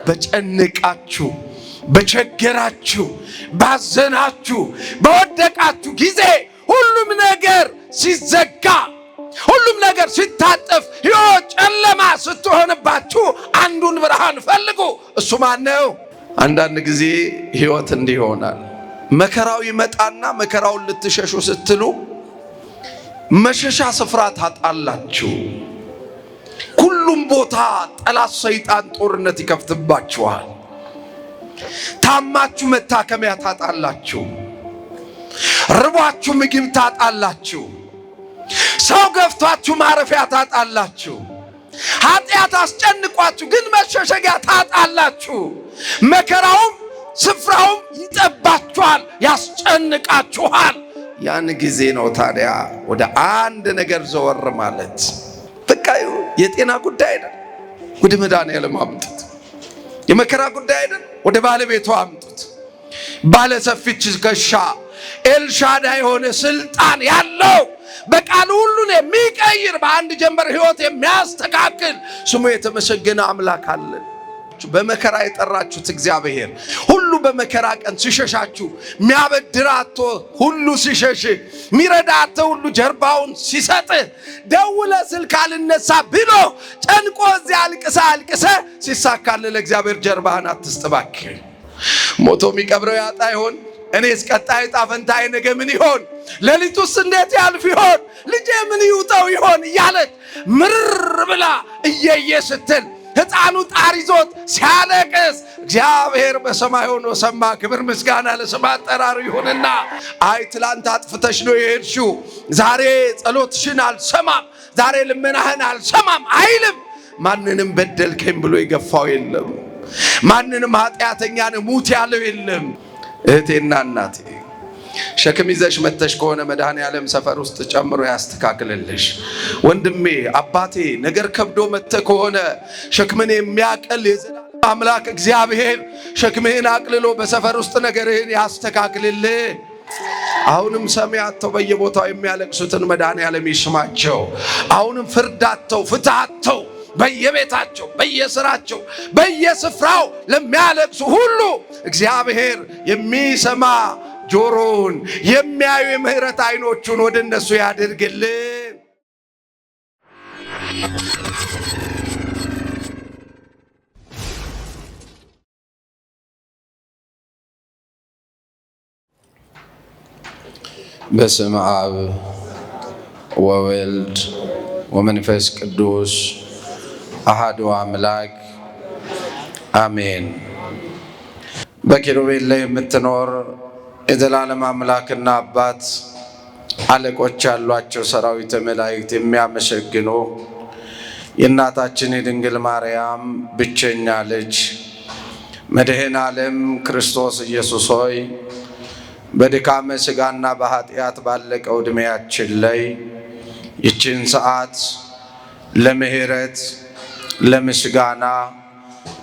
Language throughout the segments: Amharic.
በጨነቃችሁ በቸገራችሁ ባዘናችሁ በወደቃችሁ ጊዜ ሁሉም ነገር ሲዘጋ ሁሉም ነገር ሲታጠፍ ሕይወት ጨለማ ስትሆንባችሁ አንዱን ብርሃን ፈልጉ። እሱ ማን ነው? አንዳንድ ጊዜ ሕይወት እንዲህ ይሆናል። መከራው ይመጣና መከራውን ልትሸሹ ስትሉ መሸሻ ስፍራ ታጣላችሁ። ሁሉም ቦታ ጠላት ሰይጣን ጦርነት ይከፍትባችኋል። ታማችሁ መታከሚያ ታጣላችሁ። ርቧችሁ ምግብ ታጣላችሁ። ሰው ገፍቷችሁ ማረፊያ ታጣላችሁ። ኃጢአት አስጨንቋችሁ ግን መሸሸጊያ ታጣላችሁ። መከራውም ስፍራውም ይጠባችኋል፣ ያስጨንቃችኋል። ያን ጊዜ ነው ታዲያ ወደ አንድ ነገር ዘወር ማለት። በቃ የጤና ጉዳይ አይደል፣ ወደ መድኃኔዓለም አምጡት። የመከራ ጉዳይ አይደል፣ ወደ ባለቤቱ አምጡት። ባለሰፊ ትከሻ ኤልሻዳይ የሆነ ስልጣን ያለው በቃሉ ሁሉን የሚቀይር በአንድ ጀንበር ሕይወት የሚያስተካክል ስሙ የተመሰገነ አምላክ አለ። በመከራ የጠራችሁት እግዚአብሔር ሁሉ በመከራ ቀን ሲሸሻችሁ፣ ሚያበድራቶ ሁሉ ሲሸሽ፣ ሚረዳቶ ሁሉ ጀርባውን ሲሰጥ፣ ደውለ ስልክ አልነሳ ብሎ ጨንቆ እዚያ አልቅሰ ሲሳካልህ ለእግዚአብሔር ጀርባህን አትስጥ እባክህ። ሞቶ የሚቀብረው ያጣ ይሆን? እኔስ ቀጣይ ዕጣ ፈንታዬ ነገ ምን ይሆን? ሌሊቱስ እንዴት ያልፍ ይሆን? ልጄ ምን ይውጠው ይሆን እያለች ምርር ብላ እየየ ስትል ሕፃኑ ጣር ይዞት ሲያለቅስ እግዚአብሔር በሰማይ ሆኖ ሰማ። ክብር ምስጋና ለስም አጠራሩ ይሁንና፣ አይ ትላንት አጥፍተሽ ነው የሄድሽው፣ ዛሬ ጸሎትሽን አልሰማም፣ ዛሬ ልመናህን አልሰማም አይልም። ማንንም በደልከኝ ብሎ የገፋው የለም። ማንንም ኃጢአተኛ ነህ ሙት ያለው የለም። እህቴና እናቴ ሸክም ይዘሽ መተሽ ከሆነ መድኃኔዓለም ሰፈር ውስጥ ጨምሮ ያስተካክልልሽ። ወንድሜ አባቴ ነገር ከብዶ መተ ከሆነ ሸክምን የሚያቀል የዘላለም አምላክ እግዚአብሔር ሸክምህን አቅልሎ በሰፈር ውስጥ ነገርህን ያስተካክልልህ። አሁንም ሰሚ አጥተው በየቦታው የሚያለቅሱትን መድኃኔዓለም ይስማቸው። አሁንም ፍርድ አጥተው ፍትህ አጥተው በየቤታቸው በየስራቸው በየስፍራው ለሚያለቅሱ ሁሉ እግዚአብሔር የሚሰማ ጆሮውን የሚያዩ የምህረት አይኖቹን ወደ እነሱ ያድርግልን። በስመ አብ ወወልድ ወመንፈስ ቅዱስ አሐዱ አምላክ አሜን። በኪሩቤል ላይ የምትኖር የዘላለም አምላክና አባት አለቆች ያሏቸው ሰራዊተ መላእክት የሚያመሰግኑ የእናታችን የድንግል ማርያም ብቸኛ ልጅ መድኃኔ ዓለም ክርስቶስ ኢየሱስ ሆይ በድካመ ሥጋና በኃጢአት ባለቀው ዕድሜያችን ላይ ይችን ሰዓት ለምህረት ለምስጋና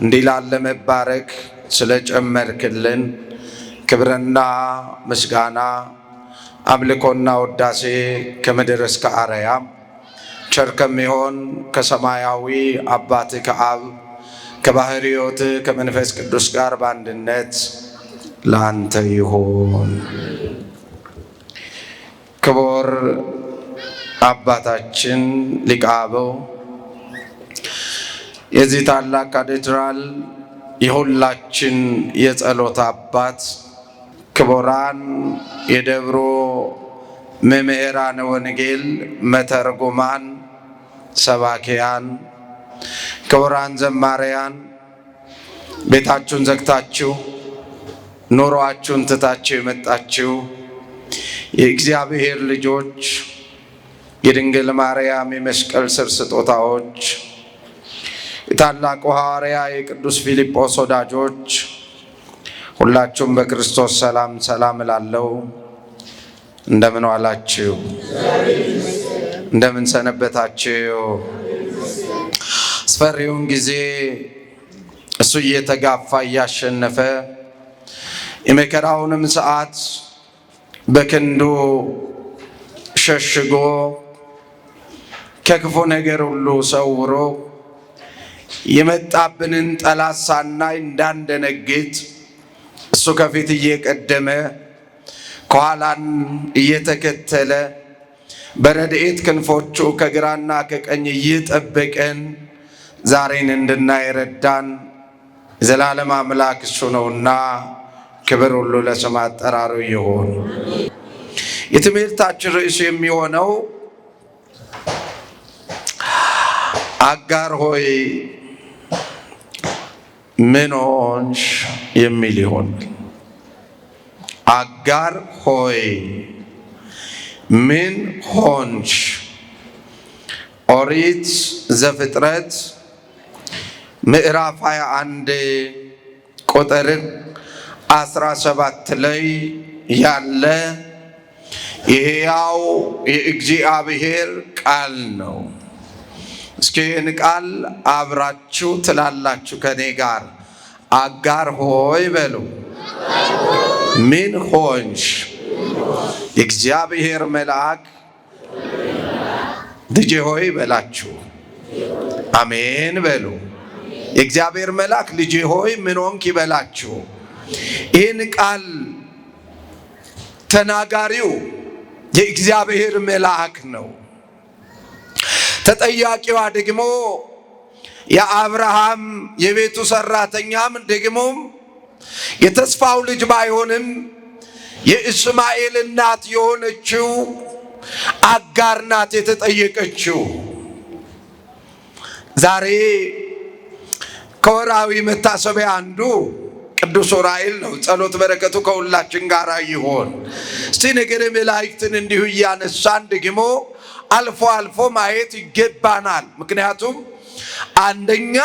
እንዲህ ላለ መባረክ ስለጨመርክልን ክብርና ምስጋና አምልኮና ውዳሴ ከምድር እስከ አርያም ቸር ከሚሆን ከሰማያዊ አባት ከአብ ከባሕርይ ሕይወት ከመንፈስ ቅዱስ ጋር በአንድነት ለአንተ ይሁን። ክቡር አባታችን ሊቀ አበው የዚህ ታላቅ ካቴድራል የሁላችን የጸሎት አባት፣ ክቡራን የደብሮ መምህራነ ወንጌል መተርጉማን፣ ሰባኪያን፣ ክቡራን ዘማሪያን፣ ቤታችሁን ዘግታችሁ ኑሯችሁን ትታችሁ የመጣችሁ የእግዚአብሔር ልጆች፣ የድንግል ማርያም የመስቀል ስር ስጦታዎች፣ የታላቁ ሐዋርያ የቅዱስ ፊልጶስ ወዳጆች ሁላችሁም በክርስቶስ ሰላም ሰላም እላለሁ። እንደምን ዋላችሁ? እንደምን ሰነበታችሁ? አስፈሪውን ጊዜ እሱ እየተጋፋ እያሸነፈ የመከራውንም ሰዓት በክንዱ ሸሽጎ ከክፉ ነገር ሁሉ ሰውሮ የመጣብንን ጠላት ሳናይ እንዳንደነግጥ እሱ ከፊት እየቀደመ ከኋላን እየተከተለ በረድኤት ክንፎቹ ከግራና ከቀኝ እየጠበቀን ዛሬን እንድናይ ረዳን ዘላለም አምላክ እሱ ነውና ክብር ሁሉ ለስሙ አጠራሩ ይሁን። የትምህርታችን ርዕስ የሚሆነው አጋር ሆይ ምን ሆንሽ የሚል ይሆናል። አጋር ሆይ ምን ሆንሽ? ኦሪት ዘፍጥረት ምዕራፍ 21 ቁጥር 17 ላይ ያለ የሕያው የእግዚአብሔር ቃል ነው። እስኪ ይህን ቃል አብራችሁ ትላላችሁ ከኔ ጋር። አጋር ሆይ በሉ። ምን ሆንሽ? የእግዚአብሔር መልአክ ልጄ ሆይ በላችሁ። አሜን በሉ። የእግዚአብሔር መልአክ ልጄ ሆይ ምን ሆንክ ይበላችሁ። ይህን ቃል ተናጋሪው የእግዚአብሔር መልአክ ነው። ተጠያቂዋ ደግሞ የአብርሃም የቤቱ ሰራተኛም ደግሞም የተስፋው ልጅ ባይሆንም የእስማኤል እናት የሆነችው አጋር ናት የተጠየቀችው። ዛሬ ከወራዊ መታሰቢያ አንዱ ቅዱስ ዑራኤል ነው። ጸሎት በረከቱ ከሁላችን ጋር ይሆን። እስቲ ነገረ መላእክትን እንዲሁ እያነሳን ደግሞ አልፎ አልፎ ማየት ይገባናል። ምክንያቱም አንደኛ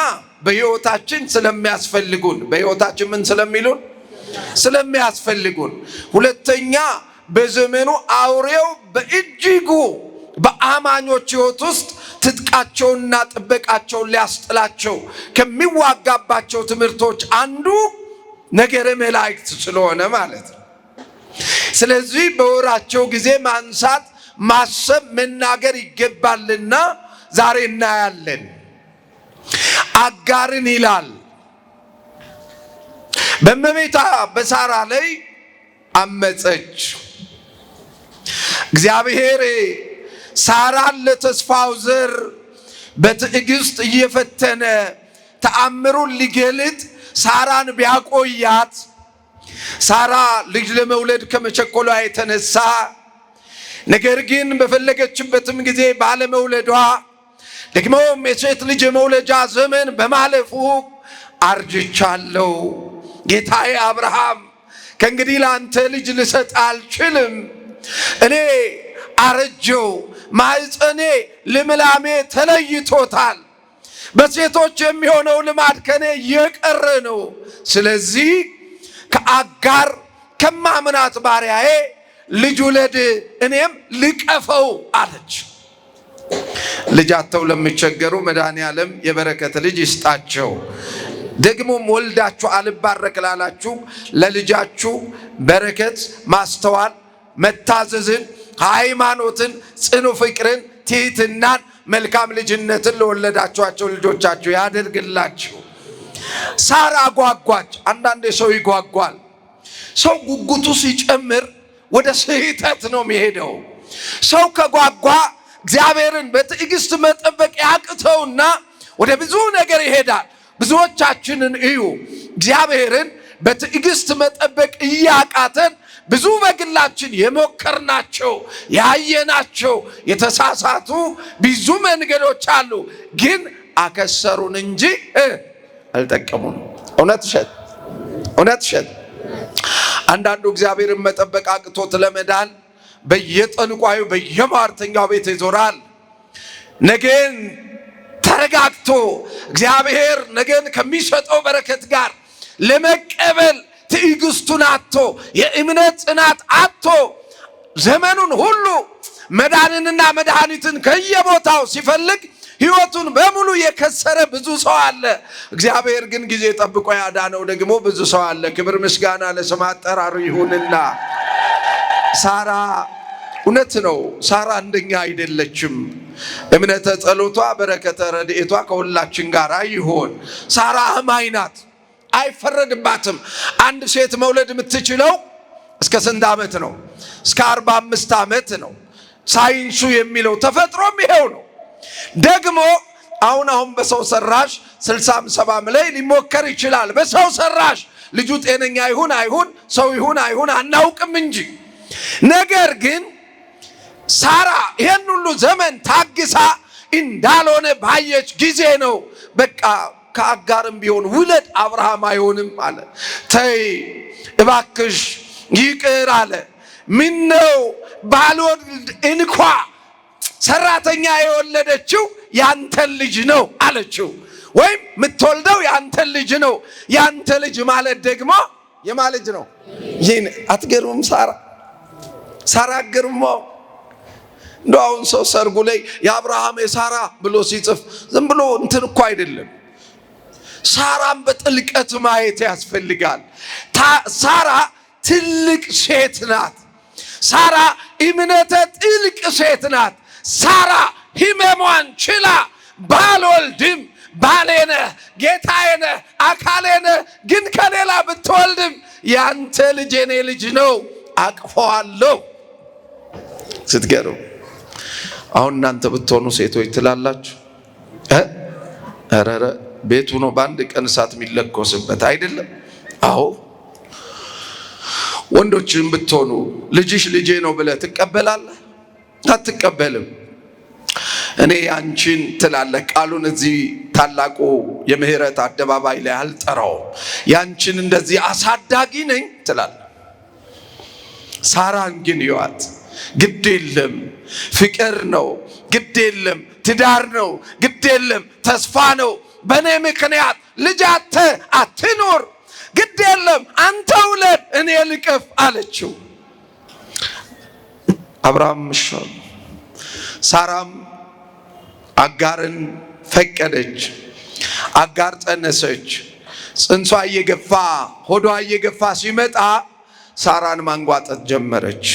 በሕይወታችን ስለሚያስፈልጉን፣ በሕይወታችን ምን ስለሚሉን ስለሚያስፈልጉን፣ ሁለተኛ በዘመኑ አውሬው በእጅጉ በአማኞች ሕይወት ውስጥ ትጥቃቸውንና ጥበቃቸውን ሊያስጥላቸው ከሚዋጋባቸው ትምህርቶች አንዱ ነገረ መላእክት ስለሆነ ማለት ነው። ስለዚህ በወራቸው ጊዜ ማንሳት፣ ማሰብ፣ መናገር ይገባልና ዛሬ እናያለን። አጋርን ይላል በእመቤቷ በሳራ ላይ አመፀች። እግዚአብሔር ሳራን ለተስፋው ዘር በትዕግስት እየፈተነ ተአምሩን ሊገልጥ ሳራን ቢያቆያት፣ ሳራ ልጅ ለመውለድ ከመቸኮሏ የተነሳ ነገር ግን በፈለገችበትም ጊዜ ባለመውለዷ ደግሞም የሴት ልጅ የመውለጃ ዘመን በማለፉ አርጅቻለሁ፣ ጌታዬ አብርሃም ከእንግዲህ ለአንተ ልጅ ልሰጥ አልችልም፣ እኔ አረጀው፣ ማኅፀኔ ልምላሜ ተለይቶታል፣ በሴቶች የሚሆነው ልማድ ከኔ የቀረ ነው። ስለዚህ ከአጋር ከማምናት ባሪያዬ ልጅ ውለድ፣ እኔም ልቀፈው አለች። ልጃቸው ለሚቸገሩ መድኃኔዓለም የበረከት ልጅ ይስጣቸው። ደግሞም ወልዳችሁ አልባረክ ላላችሁ ለልጃችሁ በረከት፣ ማስተዋል፣ መታዘዝን፣ ሃይማኖትን፣ ጽኑ ፍቅርን፣ ትሕትናን፣ መልካም ልጅነትን ለወለዳችኋቸው ልጆቻችሁ ያደርግላችሁ። ሳራ ጓጓች። አንዳንዴ ሰው ይጓጓል። ሰው ጉጉቱ ሲጨምር ወደ ስህተት ነው የሚሄደው። ሰው ከጓጓ እግዚአብሔርን በትዕግስት መጠበቅ ያቅተውና ወደ ብዙ ነገር ይሄዳል። ብዙዎቻችንን እዩ፣ እግዚአብሔርን በትዕግስት መጠበቅ እያቃተን ብዙ በግላችን የሞከርናቸው ያየናቸው የተሳሳቱ ብዙ መንገዶች አሉ። ግን አከሰሩን እንጂ አልጠቀሙን። እውነት እሸት አንዳንዱ እግዚአብሔርን መጠበቅ አቅቶት ለመዳን በየጠንቋዩ በየሟርተኛው ቤት ይዞራል። ነገን ተረጋግቶ እግዚአብሔር ነገን ከሚሰጠው በረከት ጋር ለመቀበል ትዕግስቱን አጥቶ የእምነት ጽናት አጥቶ ዘመኑን ሁሉ መዳንንና መድኃኒትን ከየቦታው ሲፈልግ ሕይወቱን በሙሉ የከሰረ ብዙ ሰው አለ። እግዚአብሔር ግን ጊዜ ጠብቆ ያዳነው ደግሞ ብዙ ሰው አለ። ክብር ምስጋና ለስሙ አጠራሩ ይሁንና ሳራ እውነት ነው፣ ሳራ አንደኛ አይደለችም። እምነተ ጸሎቷ በረከተ ረድኤቷ ከሁላችን ጋር ይሁን። ሳራ አማኝ ናት፣ አይፈረድባትም። አንድ ሴት መውለድ የምትችለው እስከ ስንት ዓመት ነው? እስከ 45 ዓመት ነው ሳይንሱ የሚለው፣ ተፈጥሮም ይሄው ነው። ደግሞ አሁን በሰው ሰራሽ 60 70 ላይ ሊሞከር ይችላል። በሰው ሰራሽ ልጁ ጤነኛ ይሁን አይሁን ሰው ይሁን አይሁን አናውቅም እንጂ። ነገር ግን ሳራ ይሄን ሁሉ ዘመን ታግሳ እንዳልሆነ ባየች ጊዜ ነው በቃ ከአጋርም ቢሆን ውለድ አብርሃም አይሆንም አለ። ተይ እባክሽ ይቅር አለ። ምን ነው ባልወልድ እንኳ ሰራተኛ የወለደችው ያንተን ልጅ ነው አለችው። ወይም የምትወልደው ያንተን ልጅ ነው። ያንተ ልጅ ማለት ደግሞ የማን ልጅ ነው? ይህን አትገርምም? ሳራ አትገርምም? እንደው አሁን ሰው ሰርጉ ላይ የአብርሃም የሳራ ብሎ ሲጽፍ ዝም ብሎ እንትን እኮ አይደለም። ሳራን በጥልቀት ማየት ያስፈልጋል። ሳራ ትልቅ ሴት ናት። ሳራ እምነተ ጥልቅ ሴት ናት። ሳራ ሕመሟን ችላ ባልወልድም ባሌነ ጌታዬነ አካሌነ ግን ከሌላ ብትወልድም ያንተ ልጅ የኔ ልጅ ነው አቅፈዋለሁ። ስትገሩ አሁን እናንተ ብትሆኑ ሴቶች ትላላችሁ ኧረ ቤቱ ነው በአንድ ቀን እሳት የሚለኮስበት አይደለም? አዎ ወንዶችን ብትሆኑ ልጅሽ ልጄ ነው ብለህ ትቀበላለህ? አትቀበልም። እኔ አንቺን ትላለህ። ቃሉን እዚህ ታላቁ የምህረት አደባባይ ላይ አልጠራውም። ያንቺን እንደዚህ አሳዳጊ ነኝ ትላለህ። ሳራን ግን ይዋት ግድ የለም ፍቅር ነው፣ ግድ የለም ትዳር ነው፣ ግድ የለም ተስፋ ነው። በእኔ ምክንያት ልጅ አትኑር፣ ግድ የለም አንተ ውለድ እኔ ልቀፍ አለችው። አብርሃም ምሻል። ሳራም አጋርን ፈቀደች። አጋር ጸነሰች። ጽንሷ እየገፋ ሆዷ እየገፋ ሲመጣ ሳራን ማንጓጠጥ ጀመረች።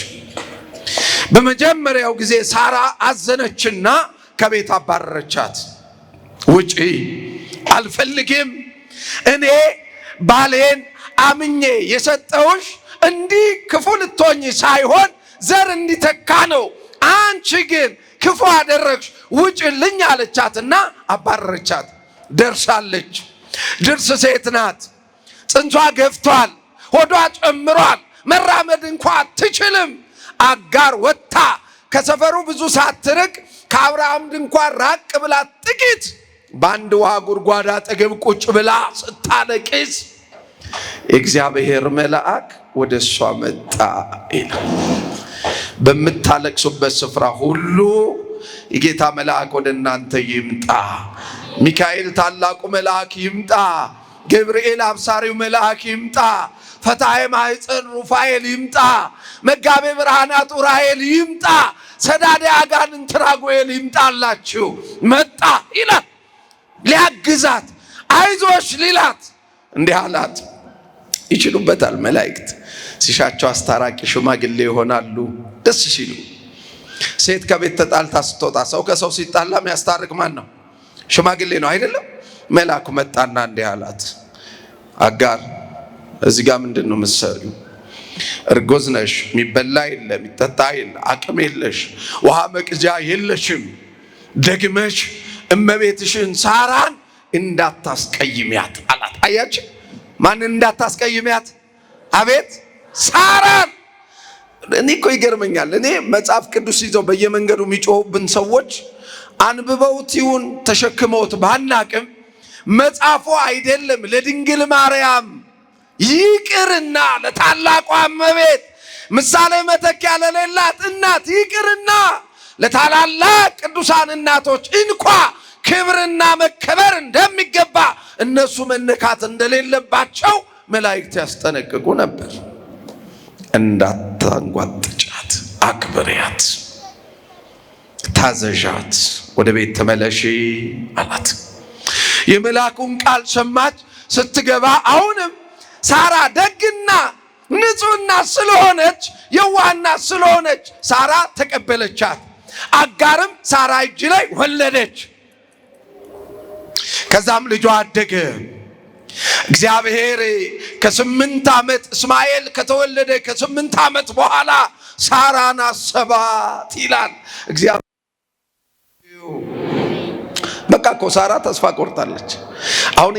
በመጀመሪያው ጊዜ ሳራ አዘነችና ከቤት አባረረቻት። ውጪ አልፈልግም፣ እኔ ባሌን አምኜ የሰጠውሽ እንዲህ ክፉ ልትሆኝ ሳይሆን ዘር እንዲተካ ነው። አንቺ ግን ክፉ አደረግሽ፣ ውጭልኝ አለቻትና አባረረቻት። ደርሳለች። ድርስ ሴት ናት። ጽንሷ ገፍቷል፣ ሆዷ ጨምሯል፣ መራመድ እንኳ አትችልም። አጋር ወጥታ ከሰፈሩ ብዙ ሳትርቅ ከአብርሃም ድንኳን ራቅ ብላ ጥቂት በአንድ ውሃ ጉድጓድ አጠገብ ቁጭ ብላ ስታለቅስ የእግዚአብሔር መልአክ ወደ እሷ መጣ ይላል። በምታለቅሱበት ስፍራ ሁሉ የጌታ መልአክ ወደ እናንተ ይምጣ። ሚካኤል ታላቁ መልአክ ይምጣ። ገብርኤል አብሳሪው መልአክ ይምጣ። ፈታሔ ማኅፀን ሩፋኤል ይምጣ። መጋቤ ብርሃናት ኡራኤል ይምጣ። ሰዳዴ አጋንንት ራጉኤል ይምጣላችሁ። መጣ ይላል ሊያግዛት፣ አይዞሽ ሊላት። እንዲህ አላት። ይችሉበታል መላእክት ሲሻቸው አስታራቂ ሽማግሌ ይሆናሉ። ደስ ሲሉ ሴት ከቤት ተጣልታ ስትወጣ፣ ሰው ከሰው ሲጣላ የሚያስታርቅ ማን ነው? ሽማግሌ ነው አይደለም? መልአኩ መጣና እንዲህ አላት፣ አጋር እዚህ ጋር ምንድን ነው የምትሰሪው? እርጉዝ ነሽ፣ የሚበላ የለ የሚጠጣ የለ፣ አቅም የለሽ፣ ውሃ መቅጃ የለሽም። ደግመሽ እመቤትሽን ሳራን እንዳታስቀይሚያት አላት። አያችሁ ማንን እንዳታስቀይሚያት? አቤት ሳራን። እኔ እኮ ይገርመኛል። እኔ መጽሐፍ ቅዱስ ይዘው በየመንገዱ የሚጮሁብን ሰዎች አንብበውት ይሁን ተሸክመውት ባናቅም መጽሐፉ አይደለም ለድንግል ማርያም ይቅርና ለታላቋ እመቤት ምሳሌ መተኪያ ለሌላት እናት ይቅርና ለታላላቅ ቅዱሳን እናቶች እንኳ ክብርና መከበር እንደሚገባ እነሱ መነካት እንደሌለባቸው መላእክት ያስጠነቅቁ ነበር። እንዳታንጓጥጫት፣ አክብሪያት፣ ታዘዣት፣ ወደ ቤት ተመለሺ አላት። የመልአኩን ቃል ሰማች። ስትገባ አሁንም ሳራ ደግና ንጹሕና ስለሆነች የዋህና ስለሆነች ሳራ ተቀበለቻት። አጋርም ሳራ እጅ ላይ ወለደች። ከዛም ልጇ አደገ። እግዚአብሔር ከ8 ዓመት እስማኤል ከተወለደ ከ8 ዓመት በኋላ ሳራን አሰባት ይላል እግዚአብሔር። በቃ እኮ ሳራ ተስፋ ቆርጣለች። አሁን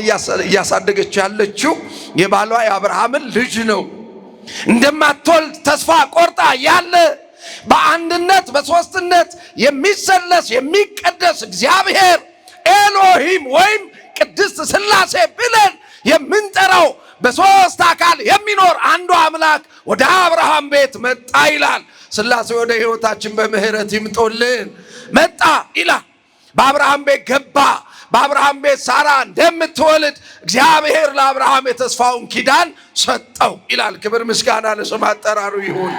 እያሳደገች ያለችው የባሏ የአብርሃምን ልጅ ነው። እንደማትወልድ ተስፋ ቆርጣ ያለ በአንድነት በሶስትነት የሚሰለስ የሚቀደስ እግዚአብሔር ኤሎሂም ወይም ቅድስት ሥላሴ ብለን የምንጠራው በሶስት አካል የሚኖር አንዱ አምላክ ወደ አብርሃም ቤት መጣ ይላል። ሥላሴ ወደ ሕይወታችን በምህረት ይምጦልን መጣ ይላል። በአብርሃም ቤት ገባ። በአብርሃም ቤት ሳራ እንደምትወልድ እግዚአብሔር ለአብርሃም የተስፋውን ኪዳን ሰጠው ይላል። ክብር ምስጋና ለስም አጠራሩ ይሁን።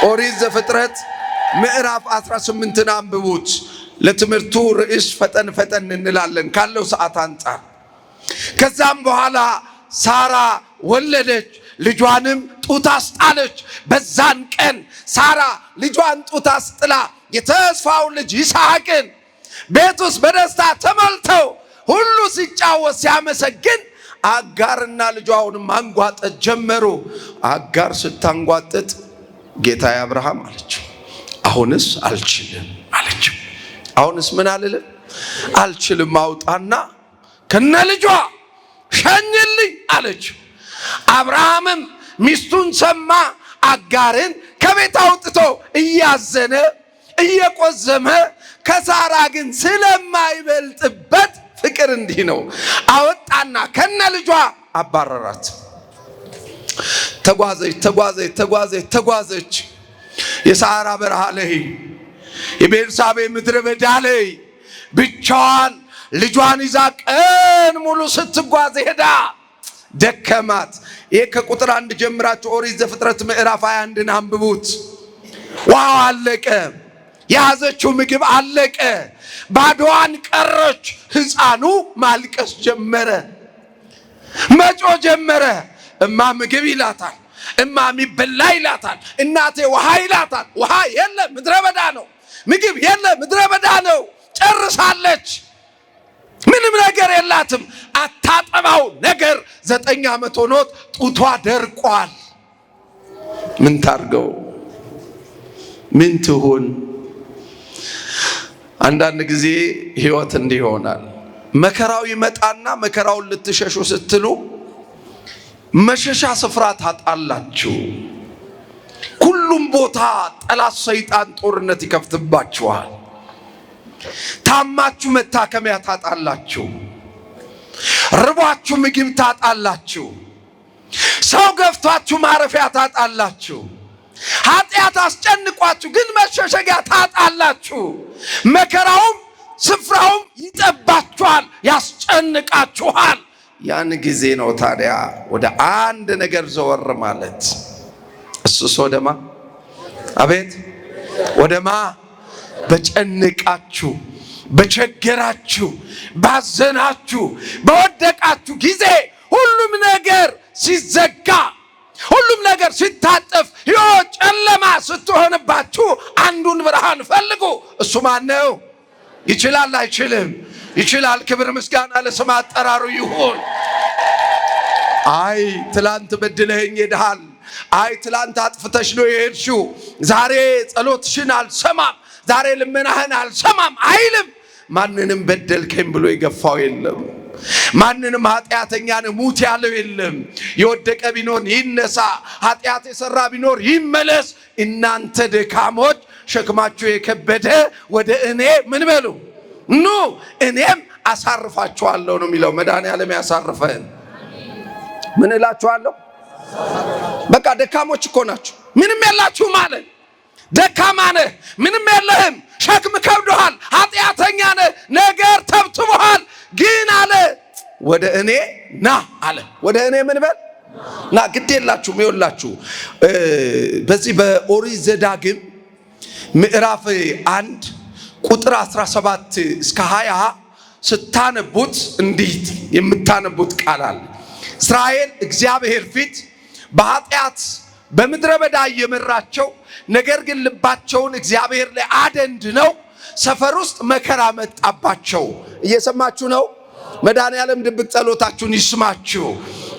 ኦሪት ዘፍጥረት ምዕራፍ 18ን አንብቡት። ለትምህርቱ ርዕስ ፈጠን ፈጠን እንላለን ካለው ሰዓት አንጻር። ከዛም በኋላ ሳራ ወለደች፣ ልጇንም ጡት አስጣለች። በዛን ቀን ሳራ ልጇን ጡት አስጥላ የተስፋውን ልጅ ይስሐቅን ቤት ውስጥ በደስታ ተሞልተው ሁሉ ሲጫወት ሲያመሰግን አጋርና ልጇን ማንጓጠጥ ጀመሩ። አጋር ስታንጓጥጥ ጌታዬ አብርሃም አለችው፣ አሁንስ አልችልም አለችው። አሁንስ ምን አልልም አልችልም፣ አውጣና ከነ ልጇ ሸኝልኝ አለችው። አብርሃምም ሚስቱን ሰማ። አጋርን ከቤት አውጥቶ እያዘነ እየቆዘመ ከሳራ ግን ስለማይበልጥበት ፍቅር እንዲህ ነው አወጣና ከነ ልጇ አባረራት። ተጓዘች የሳራ በረሃ ላይ የቤርሳቤ ምድረ በዳ ላይ ብቻዋን ልጇን ይዛ ቀን ሙሉ ስትጓዝ ሄዳ ደከማት። ይሄ ከቁጥር 1 ጀምራችሁ ኦሪት ዘፍጥረት ምዕራፍ 21ን አንብቡት። ውሃው አለቀ፣ የያዘችው ምግብ አለቀ፣ ባዶዋን ቀረች። ሕፃኑ ማልቀስ ጀመረ፣ መጮ ጀመረ። እማ ምግብ ይላታል፣ እማ የሚበላ ይላታል፣ እናቴ ውሃ ይላታል። ውሃ የለ ምድረ በዳ ነው፣ ምግብ የለ ምድረ በዳ ነው። ጨርሳለች፣ ምንም ነገር የላትም። አታጠባው ነገር 9 ዓመት ሆኖት ጡቷ ደርቋል። ምን ታርገው? ምን ትሁን? አንዳንድ ጊዜ ህይወት እንዲህ ይሆናል። መከራው ይመጣና መከራውን ልትሸሹ ስትሉ መሸሻ ስፍራ ታጣላችሁ። ሁሉም ቦታ ጠላት ሰይጣን ጦርነት ይከፍትባችኋል። ታማችሁ መታከሚያ ታጣላችሁ። ርቧችሁ ምግብ ታጣላችሁ። ሰው ገፍቷችሁ ማረፊያ ታጣላችሁ። ኃጢአት አስጨንቋችሁ ግን መሸሸጊያ ታጣላችሁ። መከራውም ስፍራውም ይጠባችኋል፣ ያስጨንቃችኋል። ያን ጊዜ ነው ታዲያ ወደ አንድ ነገር ዘወር ማለት። እሱስ ወደማ? አቤት ወደማ? በጨንቃችሁ፣ በቸገራችሁ፣ ባዘናችሁ፣ በወደቃችሁ ጊዜ ሁሉም ነገር ሲዘጋ፣ ሁሉም ነገር ሲታጠፍ፣ ሕይወት ጨለማ ስትሆንባችሁ አንዱን ብርሃን ፈልጉ። እሱ ማን ነው? ይችላል አይችልም? ይችላል። ክብር ምስጋና ለስም አጠራሩ ይሁን። አይ ትላንት በድለኸኝ ሄደሃል፣ አይ ትላንት አጥፍተሽ ነው የሄድሽው፣ ዛሬ ጸሎትሽን አልሰማም፣ ዛሬ ልመናህን አልሰማም አይልም። ማንንም በደልከኝ ብሎ የገፋው የለም። ማንንም ኃጢአተኛን ሙት ያለው የለም። የወደቀ ቢኖር ይነሳ፣ ኃጢአት የሰራ ቢኖር ይመለስ። እናንተ ደካሞች ሸክማችሁ የከበደ ወደ እኔ ምን በሉ ኑ እኔም አሳርፋችኋለሁ ነው የሚለው። መድኃኔዓለም ያሳርፈን። ምን እላችኋለሁ? በቃ ደካሞች እኮ ናችሁ፣ ምንም የላችሁ ማለት ደካማ ነህ፣ ምንም የለህም፣ ሸክም ከብዶሃል፣ ኃጢአተኛ ነህ፣ ነገር ተብትቦሃል። ግን አለ ወደ እኔ ና አለ። ወደ እኔ ምን በል ና። ግድ የላችሁም። ይኸውላችሁ በዚህ በኦሪት ዘዳግም ምዕራፍ 1 ቁጥር 17 እስከ 20 ስታነቡት እንዲህ የምታነቡት ቃል አለ። እስራኤል እግዚአብሔር ፊት በኃጢአት በምድረ በዳ እየመራቸው ነገር ግን ልባቸውን እግዚአብሔር ላይ አደንድነው ሰፈር ውስጥ መከራ መጣባቸው። እየሰማችሁ ነው? መድኃኔዓለም ድብቅ ጸሎታችሁን ይስማችሁ።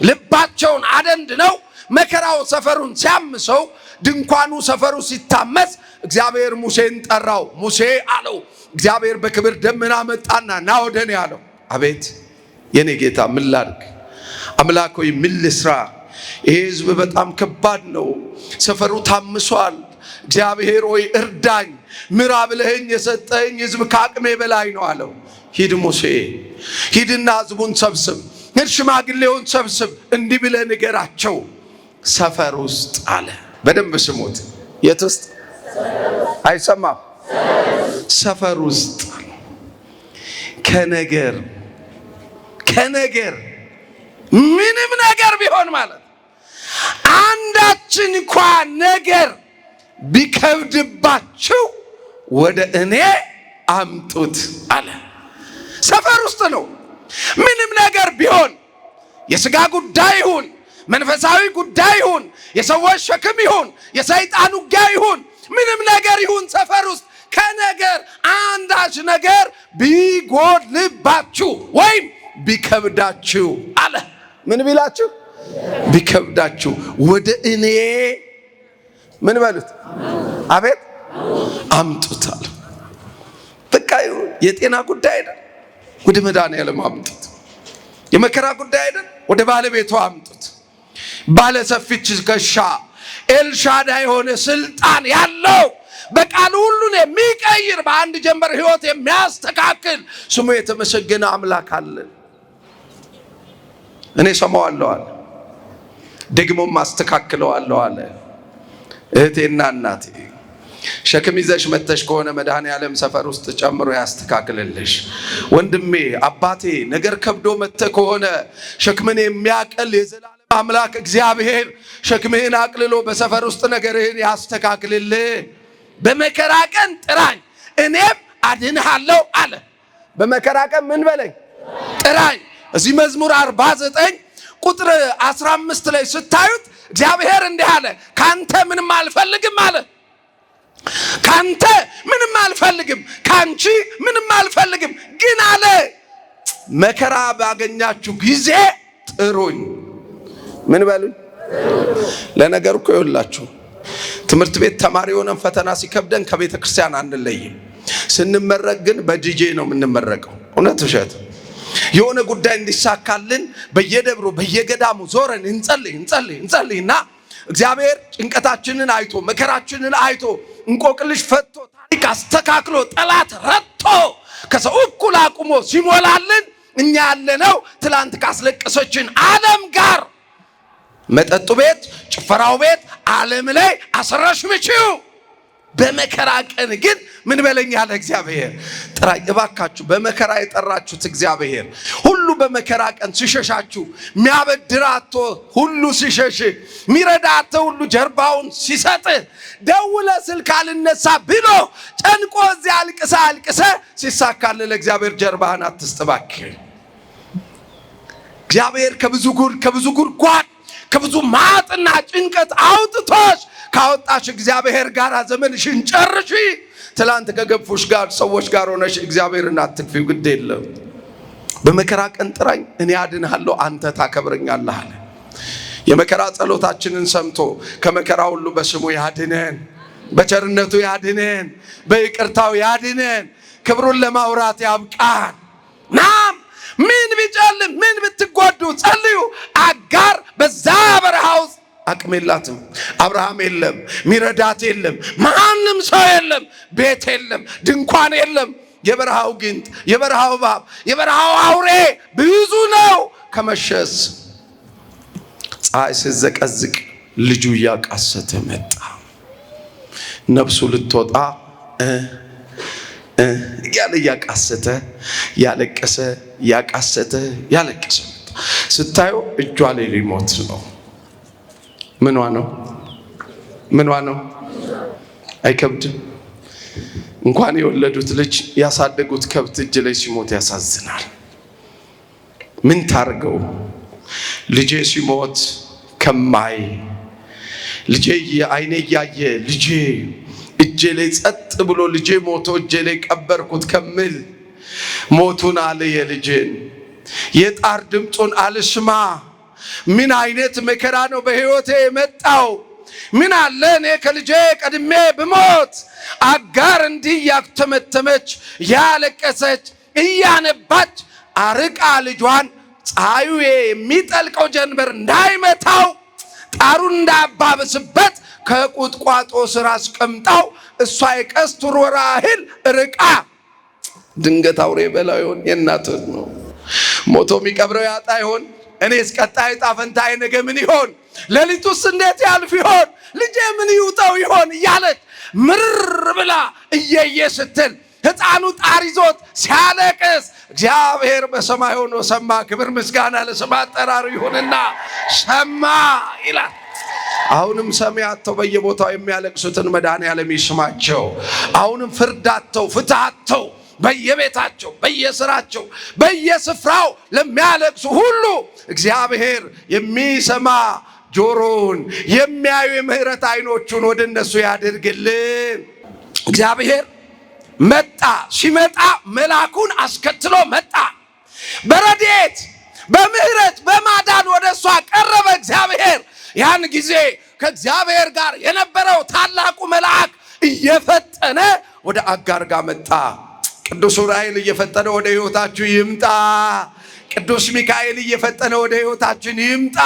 ልባቸውን አደንድነው መከራው ሰፈሩን ሲያምሰው፣ ድንኳኑ ሰፈሩ ሲታመስ እግዚአብሔር ሙሴን ጠራው። ሙሴ አለው እግዚአብሔር በክብር ደመና መጣና ና ወደኔ አለው። አቤት የኔ ጌታ ምን ላድርግ? አምላክ ሆይ ምን ልስራ? ይሄ ህዝብ በጣም ከባድ ነው፣ ሰፈሩ ታምሷል። እግዚአብሔር ሆይ እርዳኝ፣ ምራ ብለኸኝ የሰጠኸኝ ህዝብ ከአቅሜ በላይ ነው አለው። ሂድ ሙሴ ሂድና ህዝቡን ሰብስብ፣ ሂድ ሽማግሌውን ሰብስብ፣ እንዲህ ብለህ ንገራቸው ሰፈር ውስጥ አለ። በደንብ ስሙት። የት ውስጥ? አይሰማም? ሰፈር ውስጥ ከነገር ምንም ነገር ቢሆን ማለት አንዳችን እንኳን ነገር ቢከብድባችሁ ወደ እኔ አምጡት አለ። ሰፈር ውስጥ ነው። ምንም ነገር ቢሆን የሥጋ ጉዳይ ይሁን፣ መንፈሳዊ ጉዳይ ይሁን፣ የሰዎች ሸክም ይሁን፣ የሰይጣን ውጊያ ይሁን፣ ምንም ነገር ይሁን ሰፈር ውስጥ ከነገር አንዳች ነገር ቢጎድልባችሁ ወይም ቢከብዳችሁ አለ። ምን ቢላችሁ? ቢከብዳችሁ ወደ እኔ ምን በሉት? አቤት አምጡታል። በቃ የጤና ጉዳይ አይደል? ወደ መድኃኔዓለም አምጡት። የመከራ ጉዳይ አይደል? ወደ ባለቤቱ አምጡት። ባለሰፊ ትከሻ ኤልሻዳይ የሆነ ስልጣን ያለው በቃሉ ሁሉን የሚቀይር በአንድ ጀንበር ህይወት የሚያስተካክል ስሙ የተመሰገነ አምላክ አለን። እኔ ሰማዋለሁ አለ፣ ደግሞም አስተካክለዋለሁ አለ። እህቴና እናቴ ሸክም ይዘሽ መተሽ ከሆነ መድኃኔዓለም ሰፈር ውስጥ ጨምሮ ያስተካክልልሽ። ወንድሜ አባቴ ነገር ከብዶ መተ ከሆነ ሸክምን የሚያቀል የዘላለም አምላክ እግዚአብሔር ሸክምህን አቅልሎ በሰፈር ውስጥ ነገርህን ያስተካክልልህ። በመከራ ቀን ጥራኝ እኔም አድንሃለሁ አለ። በመከራ ቀን ምን በለኝ? ጥራኝ። እዚህ መዝሙር 49 ቁጥር 15 ላይ ስታዩት እግዚአብሔር እንዲህ አለ፣ ካንተ ምንም አልፈልግም አለ። ካንተ ምንም አልፈልግም፣ ካንቺ ምንም አልፈልግም፣ ግን አለ መከራ ባገኛችሁ ጊዜ ጥሩኝ። ምን በሉኝ? ለነገሩ እኮ ይኸውላችሁ ትምህርት ቤት ተማሪ ሆነን ፈተና ሲከብደን ከቤተ ክርስቲያን አንለይም። ስንመረቅ ግን በዲጄ ነው የምንመረቀው። እውነት ውሸት? የሆነ ጉዳይ እንዲሳካልን በየደብሩ በየገዳሙ ዞረን እንጸልይና እግዚአብሔር ጭንቀታችንን አይቶ መከራችንን አይቶ እንቆቅልሽ ፈቶ ታሪክ አስተካክሎ ጠላት ረቶ ከሰው እኩል አቁሞ ሲሞላልን እኛ ያለነው ትላንት ካስለቀሰችን ዓለም ጋር መጠጡ ቤት፣ ጭፈራው ቤት፣ ዓለም ላይ አስረሽምጪው። በመከራ ቀን ግን ምን በለኝ ያለ እግዚአብሔር ጥራኝ። እባካችሁ በመከራ የጠራችሁት እግዚአብሔር ሁሉ በመከራ ቀን ሲሸሻችሁ፣ ሚያበድራቶ ሁሉ ሲሸሽ፣ ሚረዳቶ ሁሉ ጀርባውን ሲሰጥ፣ ደውለ ስልክ አልነሳ ብሎ ጨንቆ እዚያ አልቅሰ ሲሳካልህ ለእግዚአብሔር ጀርባህን አትስጥ እባክህ። እግዚአብሔር ከብዙ ጉድጓድ ከብዙ ማጥና ጭንቀት አውጥቶሽ ካወጣሽ እግዚአብሔር ጋር ዘመንሽን ጨርሺ። ትላንት ከገፉሽ ጋር ሰዎች ጋር ሆነሽ እግዚአብሔርን አትክፊው። ግድ የለም በመከራ ቀን ጥራኝ እኔ አድንሃለሁ አንተ ታከብረኛለህ አለ። የመከራ ጸሎታችንን ሰምቶ ከመከራ ሁሉ በስሙ ያድነን፣ በቸርነቱ ያድነን፣ በይቅርታው ያድነን፣ ክብሩን ለማውራት ያብቃን። ናም ምን ቢጨልም ምን ብትጎዱ ጸልዩ። አጋር በዛ በረሃ ውስጥ አቅም የላትም። አብርሃም የለም፣ ሚረዳት የለም፣ ማንም ሰው የለም፣ ቤት የለም፣ ድንኳን የለም። የበረሃው ግንጥ፣ የበረሃው እባብ፣ የበረሃው አውሬ ብዙ ነው። ከመሸስ ፀሐይ ሲዘቀዝቅ ልጁ እያቃሰተ መጣ። ነፍሱ ልትወጣ እያለ እያቃሰተ ያለቀሰ ያቃሰተ ያለቀሰ መጣ። ስታዩ እጇ ላይ ሊሞት ነው። ምኗ ነው? አይከብድም? እንኳን የወለዱት ልጅ ያሳደጉት ከብት እጅ ላይ ሲሞት ያሳዝናል። ምን ታርገው? ልጄ ሲሞት ከማይ ልጄ አይኔ እያየ ልጄ እጄ ላይ ጸጥ ብሎ ልጄ ሞቶ እጄ ላይ ቀበርኩት ከምል ሞቱን አለ የልጄን የጣር ድምፁን አልስማ። ምን አይነት መከራ ነው በሕይወቴ የመጣው? ምን አለ እኔ ከልጄ ቀድሜ ብሞት? አጋር እንዲህ ያክተመተመች ያለቀሰች እያነባች አርቃ ልጇን ፀሐዩ የሚጠልቀው ጀንበር እንዳይመታው ጣሩን እንዳያባብስበት ከቁጥቋጦ ስር አስቀምጣው እሷ የቀስት ውርወራ ያህል ርቃ ድንገት አውሬ በላው ይሆን? የእናቱን ነው ሞቶ የሚቀብረው ያጣ ይሆን? እኔስ ቀጣይ ዕጣ ፈንታዬ ነገ ምን ይሆን? ሌሊቱስ እንዴት ያልፍ ይሆን? ልጄ ምን ይውጣው ይሆን እያለች ምርር ብላ እየየ ስትል ሕፃኑ ጣር ይዞት ሲያለቅስ እግዚአብሔር በሰማይ ሆኖ ሰማ። ክብር ምስጋና ለስም አጠራሩ ይሁንና ሰማ ይላል። አሁንም ሰሚ አጥተው በየቦታው የሚያለቅሱትን መድኃኔዓለም ይስማቸው። አሁንም ፍርድ አጥተው ፍትህ አጥተው በየቤታቸው በየስራቸው በየስፍራው ለሚያለቅሱ ሁሉ እግዚአብሔር የሚሰማ ጆሮውን የሚያዩ የምህረት አይኖቹን ወደ እነሱ ያድርግልን። እግዚአብሔር መጣ። ሲመጣ መልአኩን አስከትሎ መጣ። በረድኤት በምህረት በማዳን ወደ እሷ ቀረበ እግዚአብሔር። ያን ጊዜ ከእግዚአብሔር ጋር የነበረው ታላቁ መልአክ እየፈጠነ ወደ አጋር ጋር መጣ። ቅዱስ ዑራኤል እየፈጠነ ወደ ሕይወታችሁ ይምጣ። ቅዱስ ሚካኤል እየፈጠነ ወደ ሕይወታችን ይምጣ።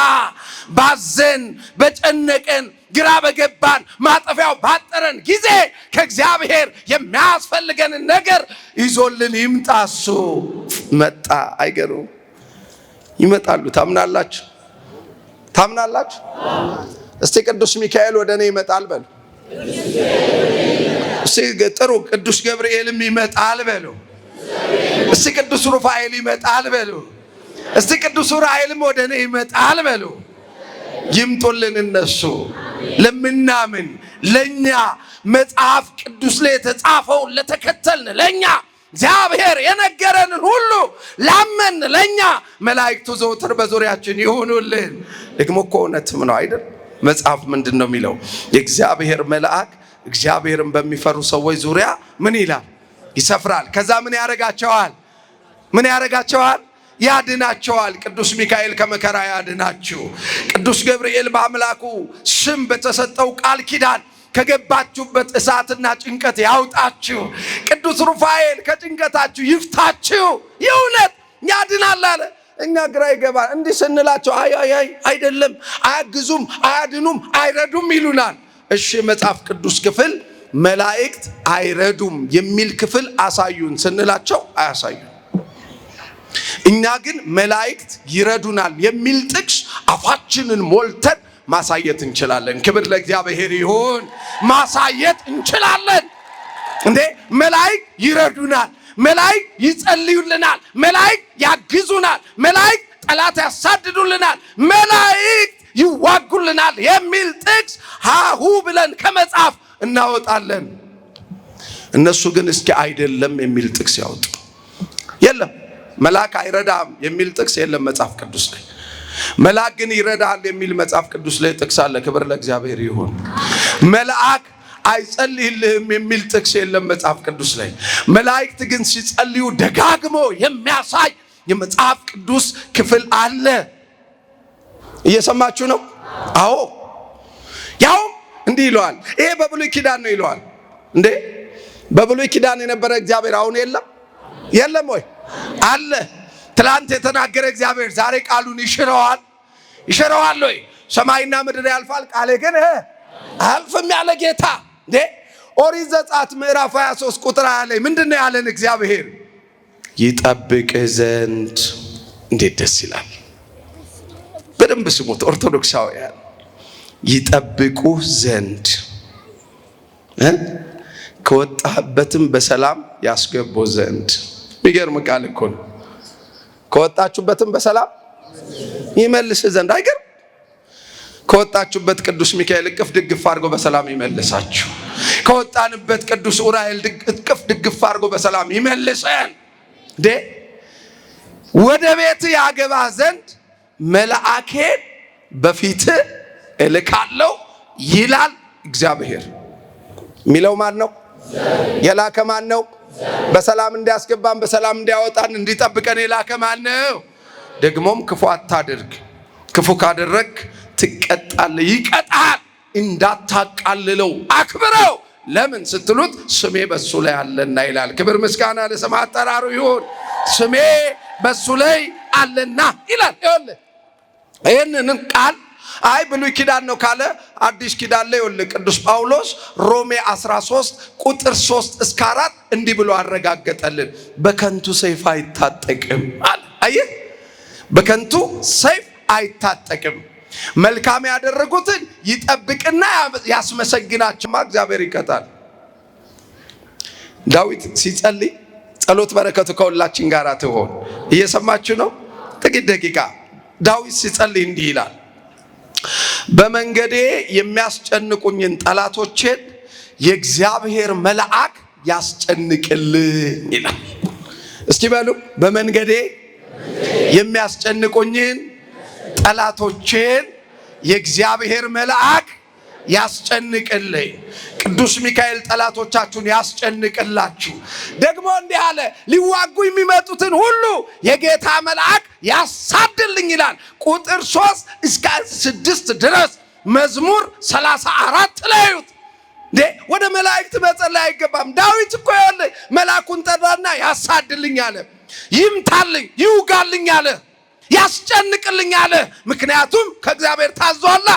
ባዘን በጨነቀን ግራ በገባን ማጠፊያው ባጠረን ጊዜ ከእግዚአብሔር የሚያስፈልገንን ነገር ይዞልን ይምጣ። እሱ መጣ። አይገሩም? ይመጣሉ። ታምናላችሁ? ታምናላችሁ? እስቲ ቅዱስ ሚካኤል ወደ እኔ ይመጣል በሉ። እስቲ ጥሩ። ቅዱስ ገብርኤልም ይመጣል በሉ። እስቲ ቅዱስ ሩፋኤል ይመጣል በሉ። እስቲ ቅዱስ ዑራኤልም ወደ እኔ ይመጣል በሉ። ይምጡልን እነሱ። ለምናምን ለኛ መጽሐፍ ቅዱስ ላይ የተጻፈውን ለተከተልን ለኛ እግዚአብሔር የነገረንን ሁሉ ላመን ለኛ መላእክቱ ዘውትር በዙሪያችን ይሆኑልን። ደግሞ እኮ እውነትም ነው አይደል? መጽሐፍ ምንድን ነው የሚለው? የእግዚአብሔር መልአክ እግዚአብሔርን በሚፈሩ ሰዎች ዙሪያ ምን ይላል? ይሰፍራል። ከዛ ምን ያደርጋቸዋል? ምን ያደርጋቸዋል? ያድናቸዋል። ቅዱስ ሚካኤል ከመከራ ያድናችሁ። ቅዱስ ገብርኤል በአምላኩ ስም በተሰጠው ቃል ኪዳን ከገባችሁበት እሳትና ጭንቀት ያውጣችሁ። ቅዱስ ሩፋኤል ከጭንቀታችሁ ይፍታችሁ። የእውነት ያድናል አለ። እኛ ግራ ይገባል። እንዲህ ስንላቸው አይ አይደለም፣ አያግዙም፣ አያድኑም፣ አይረዱም ይሉናል። እሺ መጽሐፍ ቅዱስ ክፍል መላእክት አይረዱም የሚል ክፍል አሳዩን ስንላቸው አያሳዩን። እኛ ግን መላእክት ይረዱናል የሚል ጥቅስ አፋችንን ሞልተን ማሳየት እንችላለን። ክብር ለእግዚአብሔር ይሁን። ማሳየት እንችላለን። እንዴ መላእክት ይረዱናል፣ መላእክት ይጸልዩልናል፣ መላእክት ያግዙናል፣ መላእክት ጠላት ያሳድዱልናል፣ መላእክት ይዋጉልናል የሚል ጥቅስ ሃሁ ብለን ከመጽሐፍ እናወጣለን። እነሱ ግን እስኪ አይደለም የሚል ጥቅስ ያወጡ። የለም መልአክ አይረዳም የሚል ጥቅስ የለም መጽሐፍ ቅዱስ ላይ። መልአክ ግን ይረዳል የሚል መጽሐፍ ቅዱስ ላይ ጥቅስ አለ። ክብር ለእግዚአብሔር ይሁን። መልአክ አይጸልይልህም የሚል ጥቅስ የለም መጽሐፍ ቅዱስ ላይ። መላእክት ግን ሲጸልዩ ደጋግሞ የሚያሳይ የመጽሐፍ ቅዱስ ክፍል አለ። እየሰማችሁ ነው? አዎ። ያው እንዲህ ይለዋል። ይሄ በብሉይ ኪዳን ነው ይለዋል። እንዴ በብሉይ ኪዳን የነበረ እግዚአብሔር አሁን የለም? የለም ወይ? አለ። ትላንት የተናገረ እግዚአብሔር ዛሬ ቃሉን ይሽረዋል? ይሽረዋል ወይ? ሰማይና ምድር ያልፋል ቃሌ ግን አያልፍም ያለ ጌታ። እንዴ ኦሪት ዘጸአት ምዕራፍ 23 ቁጥር 20 ላይ ምንድነው ያለን? እግዚአብሔር ይጠብቅህ ዘንድ። እንዴት ደስ ይላል! በደንብ ስሙት ኦርቶዶክሳውያን። ይጠብቁ ዘንድ ከወጣህበትም በሰላም ያስገቡ ዘንድ። የሚገርም ቃል እኮ ነው። ከወጣችሁበትም በሰላም ይመልስ ዘንድ። አይገርም? ከወጣችሁበት ቅዱስ ሚካኤል እቅፍ ድግፍ አድርጎ በሰላም ይመልሳችሁ። ከወጣንበት ቅዱስ ዑራኤል እቅፍ ድግፍ አድርጎ በሰላም ይመልሰን። እንዴ ወደ ቤት ያገባ ዘንድ መልአኬን በፊት እልካለሁ ይላል እግዚአብሔር። የሚለው ማን ነው? የላከ ማን ነው? በሰላም እንዲያስገባን በሰላም እንዲያወጣን እንዲጠብቀን የላከ ማን ነው? ደግሞም ክፉ አታድርግ፣ ክፉ ካደረግ ትቀጣለህ፣ ይቀጣል። እንዳታቃልለው አክብረው። ለምን ስትሉት ስሜ በሱ ላይ አለና ይላል። ክብር ምስጋና ለስም አጠራሩ ይሁን። ስሜ በሱ ላይ አለና ይላል። ይህንን ቃል አይ ብሉይ ኪዳን ነው ካለ አዲስ ኪዳን ላይ ይኸውልህ ቅዱስ ጳውሎስ ሮሜ 13 ቁጥር 3 እስከ 4 እንዲህ ብሎ አረጋገጠልን። በከንቱ ሰይፍ አይታጠቅም አለ። አየህ፣ በከንቱ ሰይፍ አይታጠቅም። መልካም ያደረጉትን ይጠብቅና ያስመሰግናቸው። እግዚአብሔር ይቀጣል። ዳዊት ሲጸልይ ጸሎት በረከቱ ከሁላችን ጋር ትሆን። እየሰማችሁ ነው? ጥቂት ደቂቃ ዳዊት ሲጸልይ እንዲህ ይላል፣ በመንገዴ የሚያስጨንቁኝን ጠላቶቼን የእግዚአብሔር መልአክ ያስጨንቅልኝ ይላል። እስቲ በሉ፣ በመንገዴ የሚያስጨንቁኝን ጠላቶቼን የእግዚአብሔር መልአክ ያስጨንቅልኝ። ቅዱስ ሚካኤል ጠላቶቻችሁን ያስጨንቅላችሁ። ደግሞ እንዲህ አለ፣ ሊዋጉ የሚመጡትን ሁሉ የጌታ መልአክ ያሳድልኝ ይላል። ቁጥር 3 እስከ 6 ድረስ መዝሙር 34 ላይ ወደ መላእክት መጸለይ አይገባም። ዳዊት እኮ ያለ መልአኩን ጠራና ያሳድልኝ አለ፣ ይምታልኝ፣ ይውጋልኝ አለ፣ ያስጨንቅልኝ አለ። ምክንያቱም ከእግዚአብሔር ታዟላ።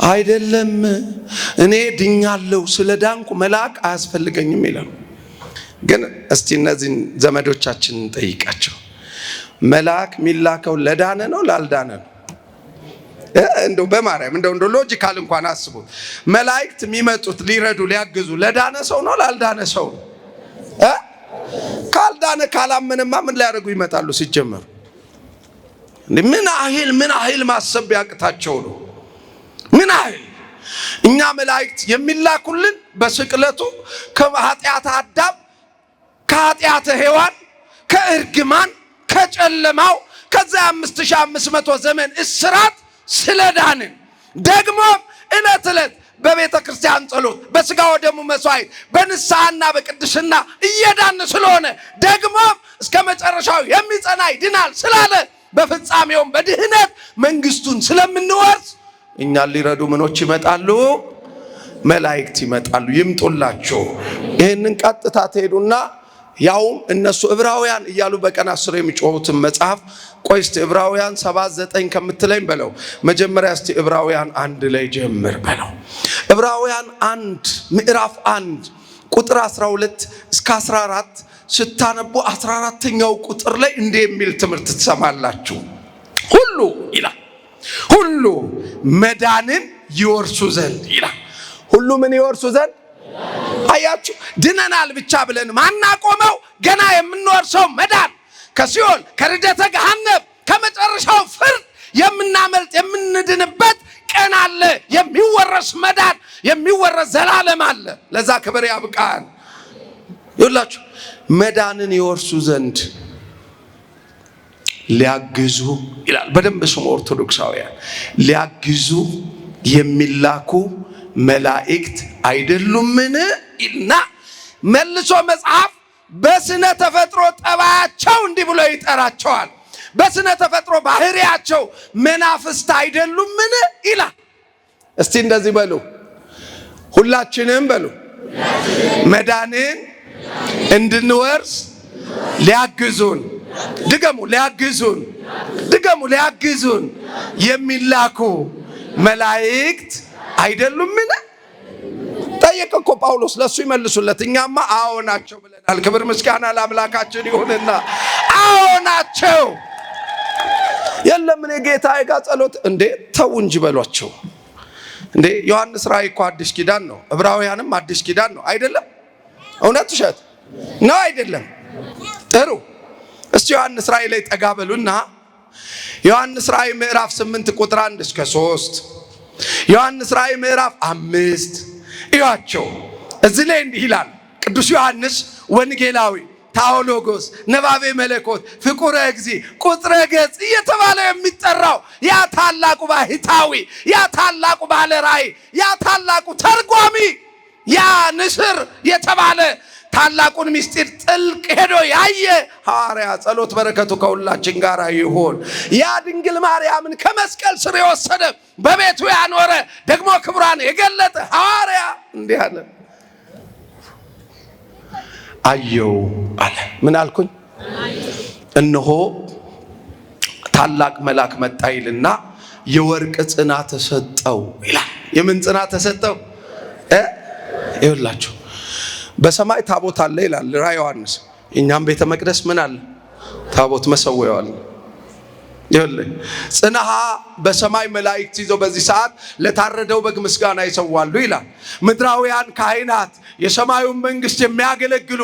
አይደለም እኔ ድኛለሁ ስለ ዳንኩ መልአክ አያስፈልገኝም ይላል። ግን እስቲ እነዚህን ዘመዶቻችንን ጠይቃቸው፣ መልአክ የሚላከው ለዳነ ነው ላልዳነ ነው? እንደው በማርያም እንደው ሎጂካል እንኳን አስቡት። መላእክት የሚመጡት ሊረዱ ሊያግዙ ለዳነ ሰው ነው ላልዳነ ሰው ነው? ካልዳነ ካላመነማ ምን ሊያደርጉ ይመጣሉ? ሲጀመሩ ምን አህል ማሰብ ያቅታቸው ነው? ምን አህል እኛ መላእክት የሚላኩልን በስቅለቱ ከኃጢአተ አዳም ከኃጢአተ ሔዋን ከእርግማን ከጨለማው ከዛ 5500 ዘመን እስራት ስለዳንን ደግሞ ዕለት ዕለት በቤተ ክርስቲያን ጸሎት በስጋ ወደሙ መስዋዕት በንስሐና በቅድስና እየዳን ስለሆነ ደግሞ እስከ መጨረሻው የሚጸና ይድናል ስላለ በፍጻሜውም በድህነት መንግስቱን ስለምንወርስ እኛን ሊረዱ ምኖች ይመጣሉ? መላእክት ይመጣሉ። ይምጡላቸው። ይህንን ቀጥታ ትሄዱና ያውም እነሱ ዕብራውያን እያሉ በቀን 10 የሚጮሁትን መጽሐፍ ቆይ እስቲ ዕብራውያን 7:9 ከምትለኝ በለው መጀመሪያ እስቲ ዕብራውያን 1 ላይ ጀምር በለው። ዕብራውያን 1 ምዕራፍ 1 ቁጥር 12 እስከ 14 ስታነቡ 14ኛው ቁጥር ላይ እንዲህ የሚል ትምህርት ትሰማላችሁ። ሁሉ ይላል ሁሉ መዳንን ይወርሱ ዘንድ ይላል። ሁሉ ምን ይወርሱ ዘንድ? አያችሁ፣ ድነናል ብቻ ብለን ማናቆመው ገና የምንወርሰው መዳን ከሲኦል ከርደተ ገሃነም ከመጨረሻው ፍርድ የምናመልጥ የምንድንበት ቀን አለ። የሚወረስ መዳን የሚወረስ ዘላለም አለ። ለዛ ክብር ያብቃን። ይላችሁ መዳንን ይወርሱ ዘንድ ሊያግዙ ይላል። በደንብ ስሙ ኦርቶዶክሳውያን፣ ሊያግዙ የሚላኩ መላእክት አይደሉምን? እና መልሶ መጽሐፍ በስነ ተፈጥሮ ጠባያቸው እንዲህ ብሎ ይጠራቸዋል። በስነ ተፈጥሮ ባህሪያቸው መናፍስት አይደሉምን ይላል። እስቲ እንደዚህ በሉ፣ ሁላችንም በሉ፣ መዳንን እንድንወርስ ሊያግዙን፣ ድገሙ፣ ሊያግዙን፣ ድገሙ፣ ሊያግዙን የሚላኩ መላእክት አይደሉምን? ጠየቀ እኮ ጳውሎስ፣ ለሱ ይመልሱለት። እኛማ አዎ ናቸው ብለናል። ክብር ምስጋና ለአምላካችን ይሁንና አዎ ናቸው። የለም እኔ ጌታዬ ጋር ጸሎት እንዴ ተው እንጂ በሏቸው እንዴ። ዮሐንስ ራእይ እኮ አዲስ ኪዳን ነው፣ ዕብራውያንም አዲስ ኪዳን ነው አይደለም? እውነት ውሸት ነው አይደለም? ጥሩ። እስቲ ዮሐንስ ራእይ ላይ ጠጋ በሉና ዮሐንስ ራእይ ምዕራፍ 8 ቁጥር 1 እስከ 3 ዮሐንስ ራእይ ምዕራፍ 5 እያቸው። እዚህ ላይ እንዲህ ይላል። ቅዱስ ዮሐንስ ወንጌላዊ ታኦሎጎስ ነባቤ መለኮት ፍቁረ እግዚእ ቁጥረ ገጽ እየተባለ የሚጠራው ያ ታላቁ ባህታዊ፣ ያ ታላቁ ባለ ራእይ፣ ያ ታላቁ ተርጓሚ፣ ያ ንስር የተባለ ታላቁን ምስጢር ጥልቅ ሄዶ ያየ ሐዋርያ ጸሎት በረከቱ ከሁላችን ጋር ይሁን። ያ ድንግል ማርያምን ከመስቀል ስር የወሰደ በቤቱ ያኖረ ደግሞ ክብሯን የገለጠ ሐዋርያ እንዲህ አለ፣ አየው አለ። ምን አልኩኝ? እነሆ ታላቅ መልአክ መጣ ይልና የወርቅ ጽና ተሰጠው ይላል። የምን ጽና ተሰጠው? ይኸውላችሁ በሰማይ ታቦት አለ ይላል ራዕየ ዮሐንስ። እኛም ቤተ መቅደስ ምን አለ? ታቦት መሰዊያው አለ። ይኸውልህ ጽናሃ በሰማይ መላእክት ይዘው በዚህ ሰዓት ለታረደው በግ ምስጋና ይሰዋሉ ይላል። ምድራውያን ካህናት የሰማዩን መንግስት የሚያገለግሉ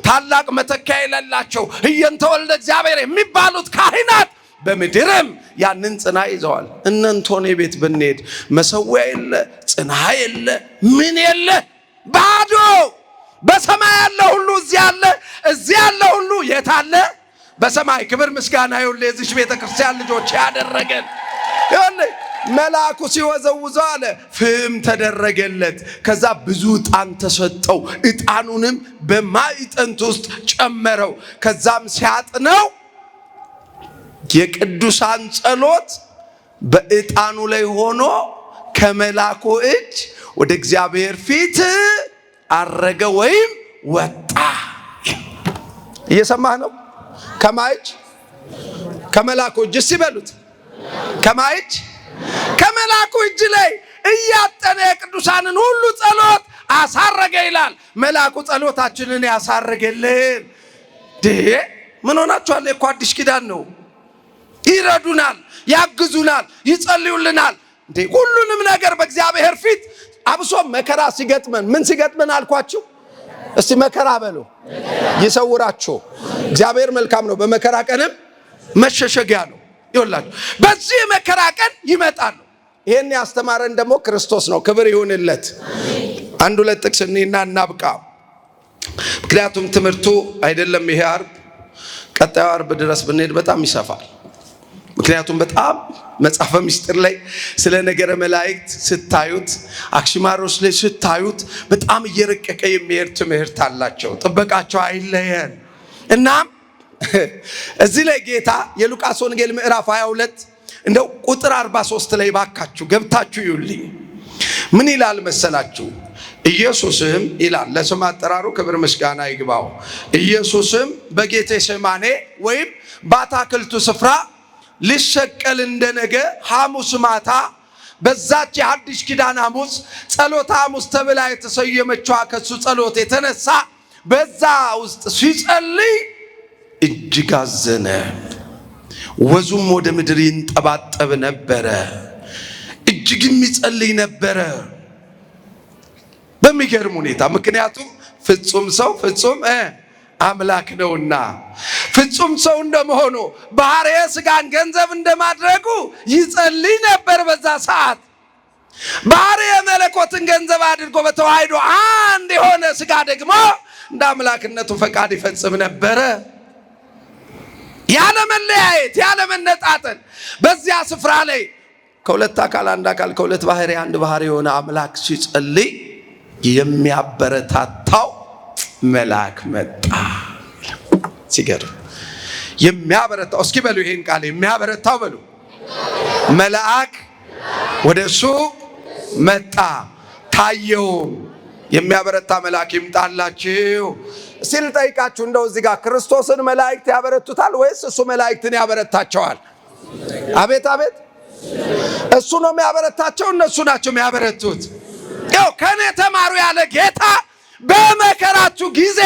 ታላቅ መተኪያ የሌላቸው እየንተ ወልደ እግዚአብሔር የሚባሉት ካህናት በምድርም ያንን ጽና ይዘዋል። እነንቶኔ ቤት ብንሄድ መሰዊያ የለ፣ ጽና የለ፣ ምን የለ፣ ባዶ። በሰማይ ያለ ሁሉ እዚህ አለ፣ እዚህ ያለ ሁሉ የት አለ? በሰማይ። ክብር ምስጋና ይሁን ለዚህ ቤተ ክርስቲያን ልጆች ያደረገን። መልአኩ ሲወዘውዘው አለ ፍም ተደረገለት። ከዛ ብዙ ዕጣን ተሰጠው። ዕጣኑንም በማዕጠንት ውስጥ ጨመረው። ከዛም ሲያጥነው የቅዱሳን ጸሎት በዕጣኑ ላይ ሆኖ ከመልአኩ እጅ ወደ እግዚአብሔር ፊት አረገ ወይም ወጣ። እየሰማህ ነው? ከማይጅ ከመልአኩ እጅ ሲበሉት ከማይጅ ከመልአኩ እጅ ላይ እያጠነ የቅዱሳንን ሁሉ ጸሎት አሳረገ ይላል። መልአኩ ጸሎታችንን ያሳረገልን። ምን ሆናችኋል? እኮ አዲስ ኪዳን ነው። ይረዱናል፣ ያግዙናል፣ ይጸልዩልናል። ሁሉንም ነገር በእግዚአብሔር ፊት አብሶ መከራ ሲገጥመን ምን ሲገጥመን አልኳችሁ? እስቲ መከራ በሉ። ይሰውራችሁ። እግዚአብሔር መልካም ነው። በመከራ ቀንም መሸሸጊያ ነው። ይኸውላችሁ በዚህ መከራ ቀን ይመጣሉ። ይሄን ያስተማረን ደግሞ ክርስቶስ ነው። ክብር ይሁንለት። አንድ ሁለት ጥቅስ እንይና እናብቃ። ምክንያቱም ትምህርቱ አይደለም ይሄ ዓርብ፣ ቀጣዩ ዓርብ ድረስ ብንሄድ በጣም ይሰፋል። ምክንያቱም በጣም መጽሐፈ ምስጢር ላይ ስለ ነገረ መላእክት ስታዩት፣ አክሲማሮስ ላይ ስታዩት በጣም እየረቀቀ የሚሄድ ትምህርት አላቸው። ጥበቃቸው አይለየን። እናም እዚህ ላይ ጌታ የሉቃስ ወንጌል ምዕራፍ 22 እንደው ቁጥር 43 ላይ ባካችሁ ገብታችሁ ይውልኝ። ምን ይላል መሰላችሁ? ኢየሱስም ይላል ለስም አጠራሩ ክብር ምስጋና ይግባው። ኢየሱስም በጌቴሴማኔ ወይም በአታክልቱ ስፍራ ሊሰቀል እንደነገ ሐሙስ ማታ በዛች የሐዲስ ኪዳን ሐሙስ ጸሎተ ሐሙስ ተብላ የተሰየመችዋ ከሱ ጸሎት የተነሳ በዛ ውስጥ ሲጸልይ እጅግ አዘነ። ወዙም ወደ ምድር ይንጠባጠብ ነበረ። እጅግም ይጸልይ ነበረ በሚገርም ሁኔታ። ምክንያቱም ፍጹም ሰው ፍጹም አምላክ ነውና፣ ፍጹም ሰው እንደመሆኑ ባህሪየ ሥጋን ገንዘብ እንደማድረጉ ይጸልይ ነበር። በዛ ሰዓት ባህሪየ መለኮትን ገንዘብ አድርጎ በተዋህዶ አንድ የሆነ ሥጋ ደግሞ እንደ አምላክነቱ ፈቃድ ይፈጽም ነበረ። ያለ መለያየት ያለ መነጣጠል በዚያ ስፍራ ላይ ከሁለት አካል አንድ አካል ከሁለት ባህሪ አንድ ባህሪ የሆነ አምላክ ሲጸልይ የሚያበረታታው መልአክ መጣ። ሲገርም የሚያበረታው፣ እስኪ በሉ ይሄን ቃል የሚያበረታው በሉ። መልአክ ወደ እሱ መጣ፣ ታየው። የሚያበረታ መልአክ ይምጣላችሁ። እስቲ ልጠይቃችሁ፣ እንደው እዚህ ጋር ክርስቶስን መላእክት ያበረቱታል ወይስ እሱ መላእክትን ያበረታቸዋል? አቤት አቤት! እሱ ነው የሚያበረታቸው፣ እነሱ ናቸው የሚያበረቱት። ያው ከኔ ተማሩ ያለ ጌታ በመከራችሁ ጊዜ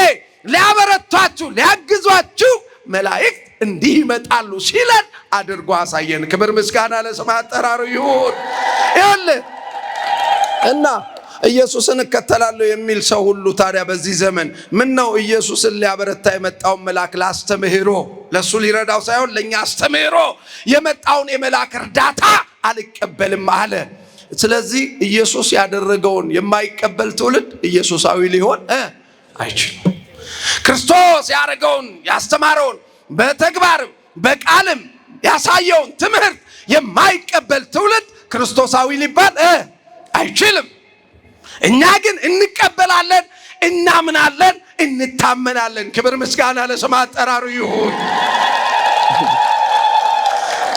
ሊያበረቷችሁ ሊያግዟችሁ መላእክት እንዲህ ይመጣሉ ሲለን አድርጎ አሳየን። ክብር ምስጋና ለስሙ አጠራሩ ይሁን። ይኸውልህ እና ኢየሱስን እከተላለሁ የሚል ሰው ሁሉ ታዲያ በዚህ ዘመን ምን ነው ኢየሱስን ሊያበረታ የመጣውን መልአክ ላስተምህሮ ለሱ ሊረዳው ሳይሆን ለኛ አስተምህሮ የመጣውን የመልአክ እርዳታ አልቀበልም አለ። ስለዚህ ኢየሱስ ያደረገውን የማይቀበል ትውልድ ኢየሱሳዊ ሊሆን አይችልም። ክርስቶስ ያደረገውን ያስተማረውን በተግባርም በቃልም ያሳየውን ትምህርት የማይቀበል ትውልድ ክርስቶሳዊ ሊባል አይችልም። እኛ ግን እንቀበላለን፣ እናምናለን፣ እንታመናለን። ክብር ምስጋና ለስም አጠራሩ ይሁን።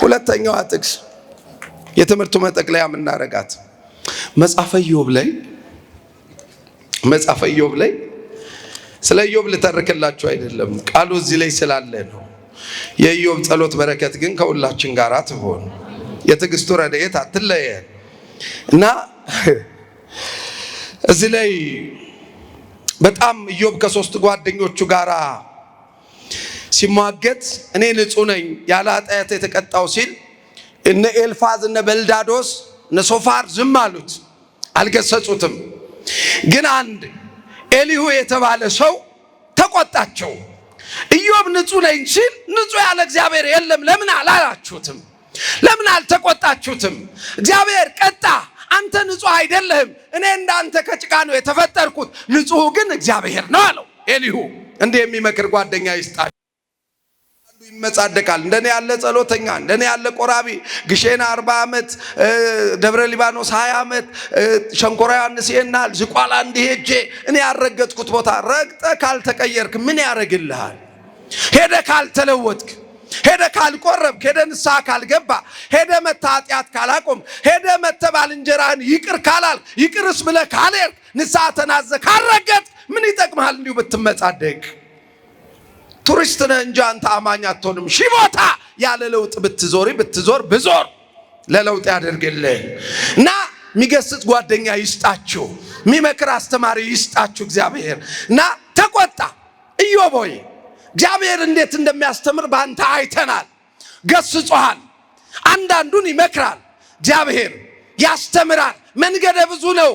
ሁለተኛዋ ጥቅስ የትምህርቱ መጠቅለያ የምናረጋት መጽሐፈ ኢዮብ ላይ ስለ ኢዮብ ልተርክላችሁ አይደለም፣ ቃሉ እዚህ ላይ ስላለ ነው። የኢዮብ ጸሎት በረከት ግን ከሁላችን ጋር ትሆን፣ የትዕግስቱ ረድኤት አትለየን እና እዚህ ላይ በጣም ኢዮብ ከሶስት ጓደኞቹ ጋር ሲሟገት እኔ ንጹሕ ነኝ ያለ ኃጢአት የተቀጣው ሲል እነ ኤልፋዝ እነ በልዳዶስ እነ ሶፋር ዝም አሉት፣ አልገሰጹትም። ግን አንድ ኤሊሁ የተባለ ሰው ተቆጣቸው። ኢዮብ ንጹሕ ነኝ ሲል ንጹሕ ያለ እግዚአብሔር የለም ለምን አላላችሁትም? ለምን አልተቆጣችሁትም? እግዚአብሔር ቀጣ፣ አንተ ንጹሕ አይደለህም፣ እኔ እንዳንተ ከጭቃ ነው የተፈጠርኩት፣ ንጹሕ ግን እግዚአብሔር ነው አለው ኤሊሁ። እንዲህ የሚመክር ጓደኛ ይስጣል። ይመጻደቃል። እንደኔ ያለ ጸሎተኛ፣ እንደኔ ያለ ቆራቢ ግሼና 40 ዓመት ደብረ ሊባኖስ 20 ዓመት ሸንኮራ ዮሐንስ ይናል ዝቋላ እንዲሄጄ እኔ ያረገጥኩት ቦታ ረግጠ ካልተቀየርክ ምን ያረግልሃል? ሄደ ካልተለወጥክ፣ ሄደ ካልቆረብክ፣ ሄደ ንስሐ ካልገባ፣ ሄደ መታጢያት ካላቆም፣ ሄደ መተባልንጀራህን ይቅር ካላል፣ ይቅርስ ብለህ ካልሄድክ፣ ንስሐ ተናዘ ካልረገጥክ ምን ይጠቅምሃል? እንዲሁ ብትመጻደቅ ቱሪስት ነህ እንጂ አንተ አማኝ አትሆንም። ሺህ ቦታ ያለ ለውጥ ብትዞር ብዞር ለለውጥ ያደርግልህ እና የሚገስጽ ጓደኛ ይስጣችሁ፣ የሚመክር አስተማሪ ይስጣችሁ እግዚአብሔር እና ተቆጣ። ኢዮብ ሆይ እግዚአብሔር እንዴት እንደሚያስተምር በአንተ አይተናል። ገስጾሃል፣ አንዳንዱን ይመክራል፣ እግዚአብሔር ያስተምራል። መንገደ ብዙ ነው፣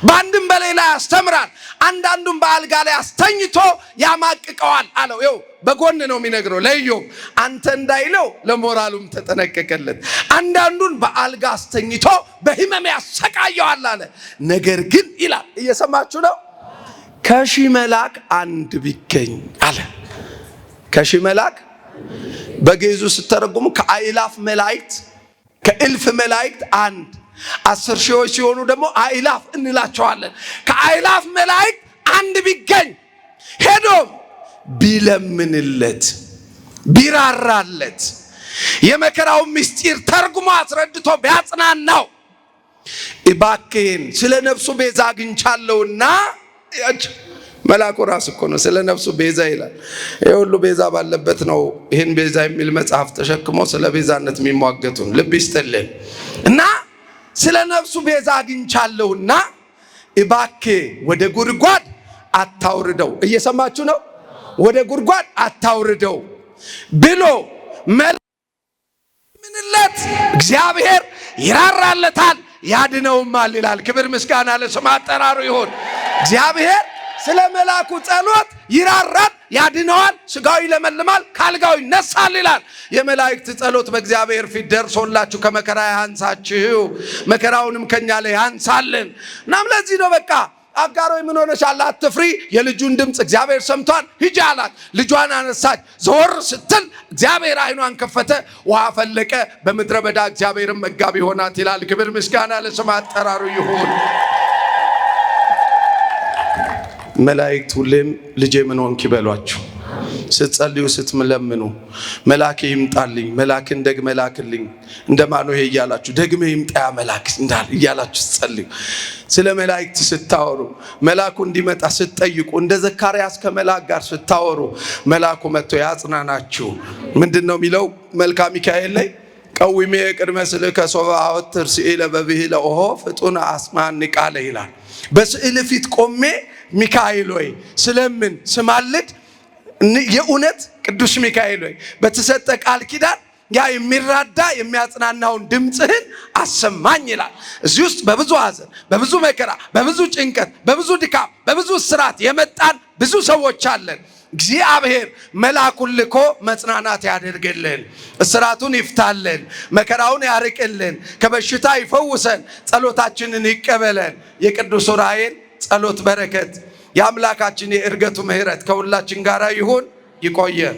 በአንድም በሌላ ያስተምራል። አንዳንዱን በአልጋ ላይ አስተኝቶ ያማቅቀዋል አለው። ይኸው በጎን ነው የሚነግረው ለኢዮብ። አንተ እንዳይለው ለሞራሉም ተጠነቀቀለት። አንዳንዱን በአልጋ አስተኝቶ በህመም ያሰቃየዋል አለ። ነገር ግን ይላል፣ እየሰማችሁ ነው፣ ከሺህ መልአክ አንድ ቢገኝ አለ። ከሺህ መልአክ በግዕዙ ስተረጉሙ ከአእላፍ መላእክት ከእልፍ መላእክት አንድ 10 ሺዎች ሲሆኑ ደግሞ አእላፍ እንላቸዋለን። ከአእላፍ መላእክት አንድ ቢገኝ ሄዶም ቢለምንለት ቢራራለት የመከራውን ምስጢር ተርጉሞ አስረድቶ ቢያጽናናው እባክህን ስለ ነፍሱ ቤዛ አግኝቻለሁና መልአኩ ራስ እኮ ነው ስለ ነፍሱ ቤዛ ይላል። ይሄ ሁሉ ቤዛ ባለበት ነው ይሄን ቤዛ የሚል መጽሐፍ ተሸክሞ ስለ ቤዛነት የሚሟገቱን ልብ ይስጥልን እና ስለ ነፍሱ ቤዛ አግኝቻለሁና እባክህ ወደ ጉድጓድ አታውርደው። እየሰማችሁ ነው? ወደ ጉድጓድ አታውርደው ብሎ ምንለት እግዚአብሔር ይራራለታል ያድነውማል ይላል። ክብር ምስጋና ለስሙ አጠራሩ ይሁን። እግዚአብሔር ስለ መልአኩ ጸሎት ይራራል፣ ያድነዋል፣ ስጋው ይለመልማል፣ ካልጋው ይነሳል ይላል። የመላእክት ጸሎት በእግዚአብሔር ፊት ደርሶላችሁ ከመከራ ያንሳችሁ፣ መከራውንም ከኛ ላይ ያንሳልን። እናም ለዚህ ነው በቃ አጋር ሆይ ምን ሆነሻል? አትፍሪ፣ የልጁን ድምፅ እግዚአብሔር ሰምቷል፣ ሂጂ አላት። ልጇን አነሳች። ዘወር ስትል እግዚአብሔር ዓይኗን ከፈተ፣ ውሃ ፈለቀ፣ በምድረ በዳ እግዚአብሔርን መጋቢ ሆናት ይላል። ክብር ምስጋና ለስሙ አጠራሩ ይሁን። መላእክት ሁሌም ልጄ ምን ሆንክ ይበሏችሁ። ስትጸልዩ ስትለምኑ መልአክ ይምጣልኝ፣ መልአክን ደግመ ላክልኝ እንደ ማኑሄ እያላችሁ ደግመ ይምጣ መልአክ እንዳል እያላችሁ ስትጸልዩ፣ ስለ መላእክት ስታወሩ፣ መልአኩ እንዲመጣ ስትጠይቁ፣ እንደ ዘካርያስ ከመልአክ ጋር ስታወሩ መልአኩ መጥቶ ያጽናናችሁ። ምንድነው የሚለው መልካ ሚካኤል ላይ ቀዊሜ ቅድመ ስልከ ሶበ አወትር ስኢለ በብሂለ ኦሆ ፍጡነ አስማኒ ቃለ ይላል። በስዕል ፊት ቆሜ ሚካኤል ሆይ ስለምን ስማልድ የእውነት ቅዱስ ሚካኤል ሆይ በተሰጠ ቃል ኪዳን ያ የሚራዳ የሚያጽናናውን ድምጽህን አሰማኝ ይላል። እዚህ ውስጥ በብዙ ሐዘን፣ በብዙ መከራ፣ በብዙ ጭንቀት፣ በብዙ ድካም፣ በብዙ እስራት የመጣን ብዙ ሰዎች አለን። እግዚአብሔር መልአኩን ልኮ መጽናናት ያደርግልን፣ እስራቱን ይፍታልን፣ መከራውን ያርቅልን፣ ከበሽታ ይፈውሰን፣ ጸሎታችንን ይቀበለን። የቅዱስ ዑራኤል ጸሎት በረከት የአምላካችን የእርገቱ ምሕረት ከሁላችን ጋር ይሁን። ይቆየን።